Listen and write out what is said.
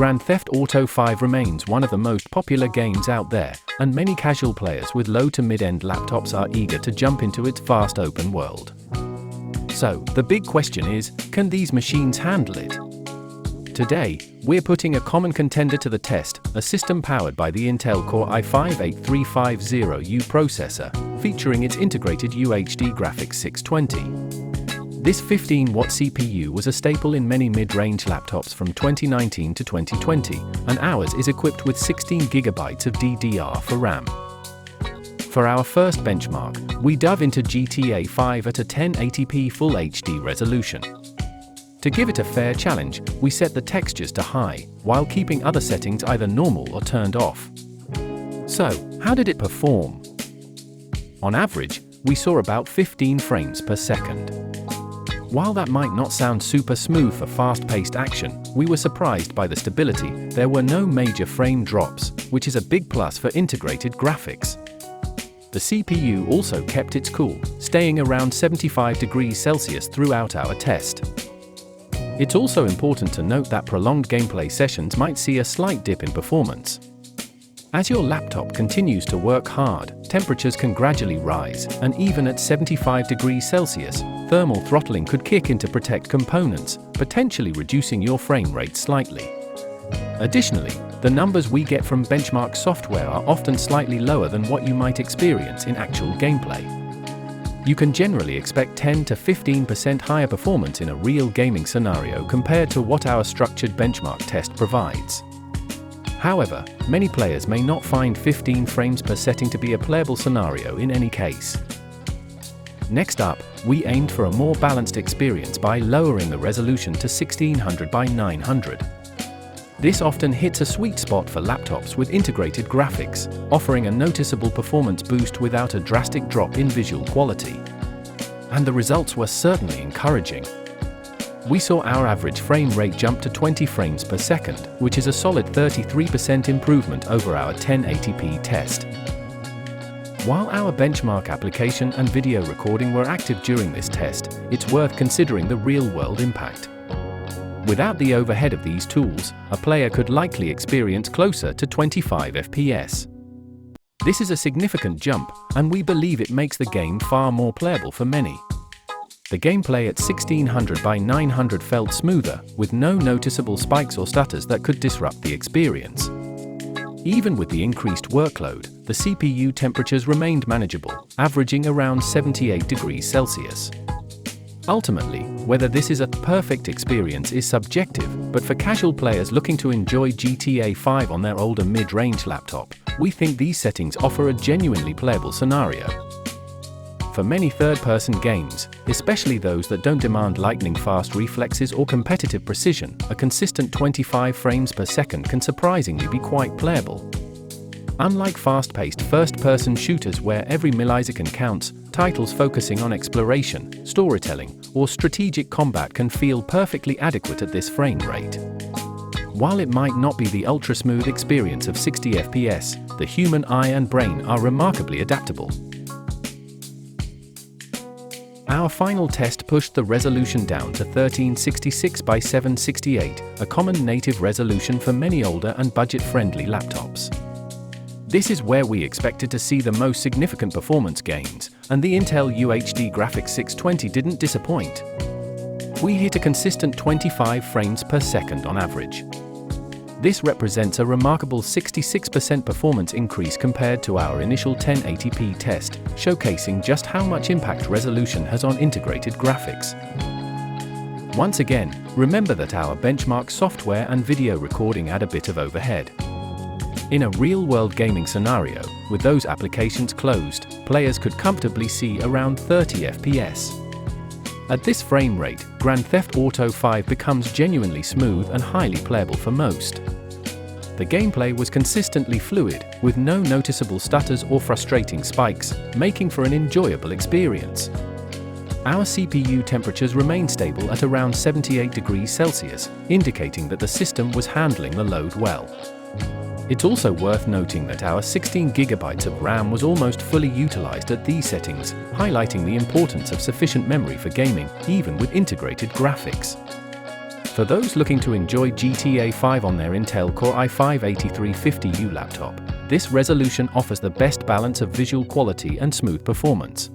Grand Theft Auto 5 remains one of the most popular games out there, and many casual players with low to mid-end laptops are eager to jump into its vast open world. So, the big question is, can these machines handle it? Today, we're putting a common contender to the test, a system powered by the Intel Core i5-8350U processor, featuring its integrated UHD Graphics 620. This 15-watt CPU was a staple in many mid-range laptops from 2019 to 2020, and ours is equipped with 16GB of DDR4 RAM. For our first benchmark, we dove into GTA 5 at a 1080p Full HD resolution. To give it a fair challenge, we set the textures to high, while keeping other settings either normal or turned off. So, how did it perform? On average, we saw about 15 frames per second. While that might not sound super smooth for fast-paced action, we were surprised by the stability. There were no major frame drops, which is a big plus for integrated graphics. The CPU also kept its cool, staying around 75 degrees Celsius throughout our test. It's also important to note that prolonged gameplay sessions might see a slight dip in performance. As your laptop continues to work hard, temperatures can gradually rise, and even at 75 degrees Celsius, thermal throttling could kick in to protect components, potentially reducing your frame rate slightly. Additionally, the numbers we get from benchmark software are often slightly lower than what you might experience in actual gameplay. You can generally expect 10 to 15% higher performance in a real gaming scenario compared to what our structured benchmark test provides. However, many players may not find 15 frames per setting to be a playable scenario in any case. Next up, we aimed for a more balanced experience by lowering the resolution to 1600 by 900. This often hits a sweet spot for laptops with integrated graphics, offering a noticeable performance boost without a drastic drop in visual quality. And the results were certainly encouraging. We saw our average frame rate jump to 20 frames per second, which is a solid 33% improvement over our 1080p test. While our benchmark application and video recording were active during this test, it's worth considering the real-world impact. Without the overhead of these tools, a player could likely experience closer to 25 FPS. This is a significant jump, and we believe it makes the game far more playable for many. The gameplay at 1600 by 900 felt smoother, with no noticeable spikes or stutters that could disrupt the experience. Even with the increased workload, the CPU temperatures remained manageable, averaging around 78 degrees Celsius. Ultimately, whether this is a perfect experience is subjective, but for casual players looking to enjoy GTA 5 on their older mid-range laptop, we think these settings offer a genuinely playable scenario. For many third-person games, especially those that don't demand lightning-fast reflexes or competitive precision, a consistent 25 frames per second can surprisingly be quite playable. Unlike fast-paced first-person shooters where every millisecond counts, titles focusing on exploration, storytelling, or strategic combat can feel perfectly adequate at this frame rate. While it might not be the ultra-smooth experience of 60 FPS, the human eye and brain are remarkably adaptable. Our final test pushed the resolution down to 1366 by 768, a common native resolution for many older and budget-friendly laptops. This is where we expected to see the most significant performance gains, and the Intel UHD Graphics 620 didn't disappoint. We hit a consistent 25 frames per second on average. This represents a remarkable 66% performance increase compared to our initial 1080p test, showcasing just how much impact resolution has on integrated graphics. Once again, remember that our benchmark software and video recording add a bit of overhead. In a real-world gaming scenario, with those applications closed, players could comfortably see around 30 FPS. At this frame rate, Grand Theft Auto 5 becomes genuinely smooth and highly playable for most. The gameplay was consistently fluid, with no noticeable stutters or frustrating spikes, making for an enjoyable experience. Our CPU temperatures remained stable at around 78 degrees Celsius, indicating that the system was handling the load well. It's also worth noting that our 16GB of RAM was almost fully utilized at these settings, highlighting the importance of sufficient memory for gaming, even with integrated graphics. For those looking to enjoy GTA 5 on their Intel Core i5-8350U laptop, this resolution offers the best balance of visual quality and smooth performance.